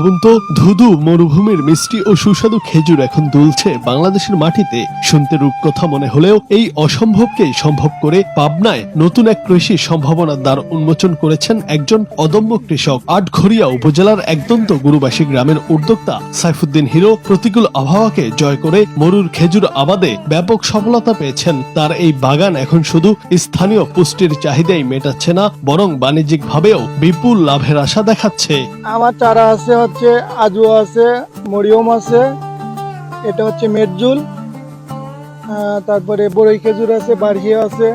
ভাবুন তো, ধুধু মরুভূমির মিষ্টি ও সুস্বাদু খেজুর এখন দুলছে বাংলাদেশের মাটিতে। শুনতে রূপকথা মনে হলেও এই অসম্ভবকেই সম্ভব করে পাবনায় নতুন এক কৃষি সম্ভাবনার দ্বার উন্মোচন করেছেন একজন অদম্য কৃষক। আটঘরিয়া উপজেলার একদন্ত গুরুবাসী গ্রামের উদ্যোক্তা সাইফুদ্দিন হিরো প্রতিকূল আবহাওয়াকে জয় করে মরুর খেজুর আবাদে ব্যাপক সফলতা পেয়েছেন। তার এই বাগান এখন শুধু স্থানীয় পুষ্টির চাহিদাই মেটাচ্ছে না, বরং বাণিজ্যিক ভাবেও বিপুল লাভের আশা দেখাচ্ছে। আমার চারা আছে হচ্ছে আজুয়া আছে, মরিয়ম আছে, এটা হচ্ছে মেটজুল, তারপরে বড়ই খেজুর আছে, বারহিয়া আছে।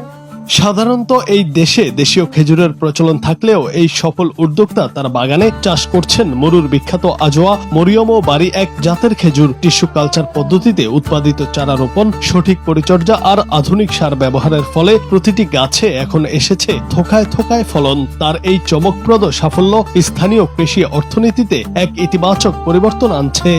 সাধারণত এই দেশে দেশীয় খেজুরের প্রচলন থাকলেও এই সফল উদ্যোক্তা তার বাগানে চাষ করছেন মরুর বিখ্যাত আজোয়া, মরিয়ম ও বাড়ি এক জাতের খেজুর। টিস্যু কালচার পদ্ধতিতে উৎপাদিত চারা রোপণ, সঠিক পরিচর্যা আর আধুনিক সার ব্যবহারের ফলে প্রতিটি গাছে এখন এসেছে থোকায় থোকায় ফলন। তার এই চমকপ্রদ সাফল্য স্থানীয় কৃষি অর্থনীতিতে এক ইতিবাচক পরিবর্তন আনছে।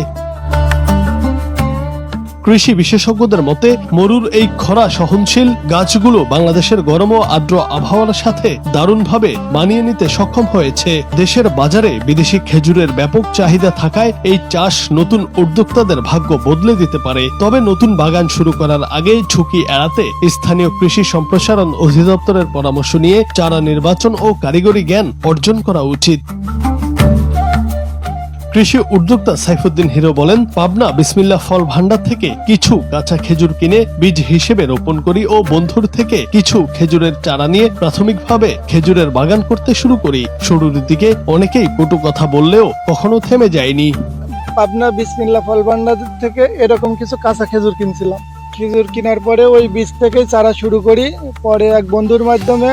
কৃষি বিশেষজ্ঞদের মতে মরুর এই খরা সহনশীল গাছগুলো বাংলাদেশের গরম ও আর্দ্র আবহাওয়ার সাথে দারুণভাবে মানিয়ে নিতে সক্ষম হয়েছে। দেশের বাজারে বিদেশি খেজুরের ব্যাপক চাহিদা থাকায় এই চাষ নতুন উদ্যোক্তাদের ভাগ্য বদলে দিতে পারে। তবে নতুন বাগান শুরু করার আগেই ঝুঁকি এড়াতে স্থানীয় কৃষি সম্প্রসারণ অধিদপ্তরের পরামর্শ নিয়ে চারা নির্বাচন ও কারিগরি জ্ঞান অর্জন করা উচিত। কৃষি উদ্যোক্তা সাইফুদ্দিন হিরো বলেন, পাবনা বিসমিল্লাহ ফল ভান্ডার থেকে কিছু কাঁচা খেজুর কিনে বীজ হিসেবে রোপণ করি ও বন্ধুর থেকে কিছু খেজুরের চারা নিয়ে প্রাথমিকভাবে খেজুরের বাগান করতে শুরু করি। শুরুর দিকে অনেকেই কটু কথা বললেও কখনো থেমে যায়নি। পাবনা বিসমিল্লাহ ফল ভান্ডার থেকে এরকম কিছু কাঁচা খেজুর কিনছিলাম। খেজুর কেনার পরে ওই বীজ থেকে চারা শুরু করি। পরে এক বন্ধুর মাধ্যমে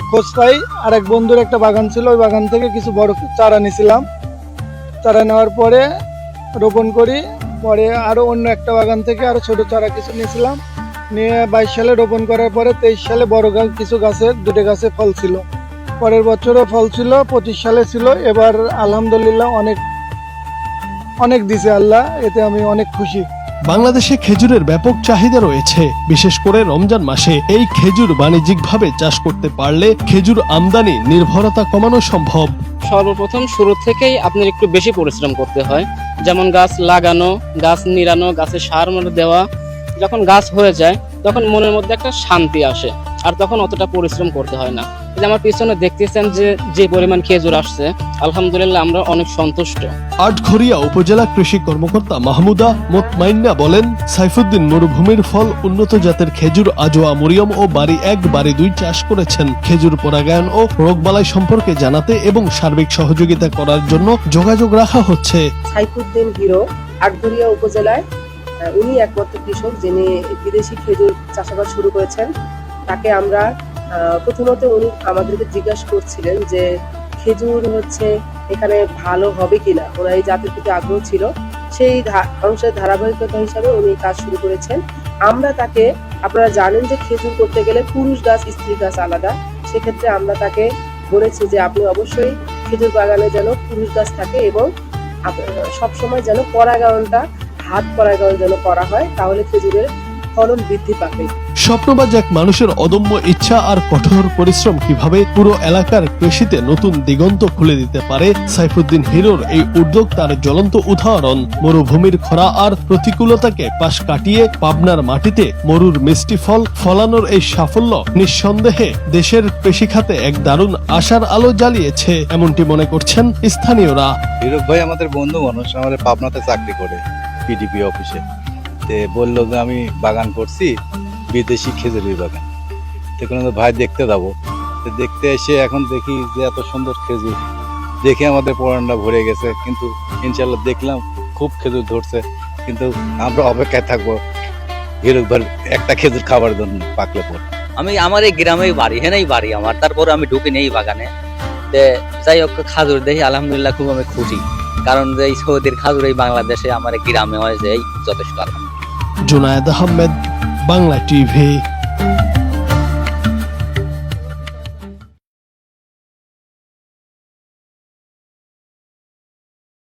খোঁজ পাই, আর এক বন্ধুর একটা বাগান ছিল, ওই বাগান থেকে কিছু বড় চারা নিয়েছিলাম। চারা নেওয়ার পরে রোপণ করি। পরে আরো অন্য একটা বাগান থেকে আরো ছোট চারা কিছু নিয়েছিলাম, নিয়ে 22 সালে রোপণ করার পরে 23 সালে বড় গাছ কিছু গাছের দুটো গাছে ফল ছিল। পরের বছরও ফল ছিল, 25 সালে ছিল। এবার আলহামদুলিল্লাহ অনেক দিছে আল্লাহ, এতে আমি অনেক খুশি। বাংলাদেশে খেজুরের ব্যাপক চাহিদা রয়েছে, বিশেষ করে রমজান মাসে। এই খেজুর বাণিজ্যিকভাবে চাষ করতে পারলে খেজুর আমদানি নির্ভরতা কমানো সম্ভব। সর্বপ্রথম শুরু থেকেই আপনার একটু বেশি পরিশ্রম করতে হয়, যেমন গাছ লাগানো, গাছ নিড়ানো, গাছে সার দেওয়া। যখন গাছ হয়ে যায় তখন মনের মধ্যে একটা শান্তি আসে, আর তখন অতটা পরিশ্রম করতে হয় না। আমার পিছনে দেখতেছেন যে পরিমাণ খেজুর আসছে, আলহামদুলিল্লাহ আমরা অনেক সন্তুষ্ট। আটঘরিয়া উপজেলা কৃষি কর্মকর্তা মাহমুদা মোতমাইন্না বলেন, সাইফুদ্দিন মরুভূমির ফল উন্নত জাতের খেজুর আজোয়া, মরিয়ম ও বাড়ি এক বাড়ি দুই চাষ করেছেন। খেজুর পরাগায়ন ও রোগবালাই সম্পর্কে জানাতে এবং সার্বিক সহযোগিতা করার জন্য যোগাযোগ রাখা হচ্ছে। সাইফুদ্দিন হিরো আটঘরিয়া উপজেলায় উনি একমাত্র কৃষক যিনি বিদেশি খেজুর চাষাবাদ শুরু করেছেন। তাকে আমরা প্রথমত উনি আমাদেরকে জিজ্ঞাসা করছিলেন যে খেজুর হচ্ছে এখানে ভালো হবে কিনা, ওনার এই জাতের প্রতি আগ্রহ ছিল। সেই অংশের ধারাবাহিকতা হিসাবে উনি কাজ শুরু করেছেন। আমরা তাকে, আপনারা জানেন যে খেজুর করতে গেলে পুরুষ গাছ স্ত্রী গাছ আলাদা, সেক্ষেত্রে আমরা তাকে বলেছি যে আপনি অবশ্যই খেজুর বাগানে যেন পুরুষ গাছ থাকে এবং সবসময় যেন পরাগায়নটা হাত পরাগায়ন যেন করা হয়, তাহলে খেজুরের ফলন বৃদ্ধি পাবে। স্বপ্নবাজ এক মানুষের অদম্য ইচ্ছা আর কঠোর পরিশ্রম কিভাবে পুরো এলাকার কৃষিতে নতুন দিগন্ত খুলে দিতে পারে, সাইফুদ্দিন হিরোর এই উদ্যোগ তার জ্বলন্ত উদাহরণ। মরুভূমির খরা আর প্রতিকূলতাকে পাশ কাটিয়ে পাবনার মাটিতে মরুর মিষ্টি ফল ফলানোর এই সাফল্য নিঃসন্দেহে দেশের কৃষি খাতে এক দারুণ আশার আলো জ্বালিয়েছে, এমনটি মনে করছেন স্থানীয়রা। হিরো ভাই আমাদের বন্ধু মানুষ, আমাদের পাবনাতে চাকরি করে পিডিপি অফিসে। বললো যে আমি বাগান করছি, বিদেশি খেজুরের বাগান। তখন ভাই দেখতে যাবো, দেখতে এসে এখন দেখি যে এত সুন্দর খেজুর দেখে আমাদের পরানটা ভরে গেছে। কিন্তু ইনশাল্লাহ দেখলাম খুব খেজুর ধরছে, কিন্তু আমরা অপেক্ষায় থাকবো হিরো ভাই একটা খেজুর খাবার জন্য পাকলে পর। আমি আমার এই গ্রামেই বাড়ি, হেনেই বাড়ি আমার, তারপরে আমি ঢুকি নেই বাগানে। যাই হোক খাজুর দেখি আলহামদুলিল্লাহ খুব আমি খুশি, কারণ যে এই সৌদির খাজুর এই বাংলাদেশে আমার গ্রামে হয় যে যথেষ্ট। আলহামদুলিল্লাহ। জুনায়েদ আহমেদ, বাংলা টিভি।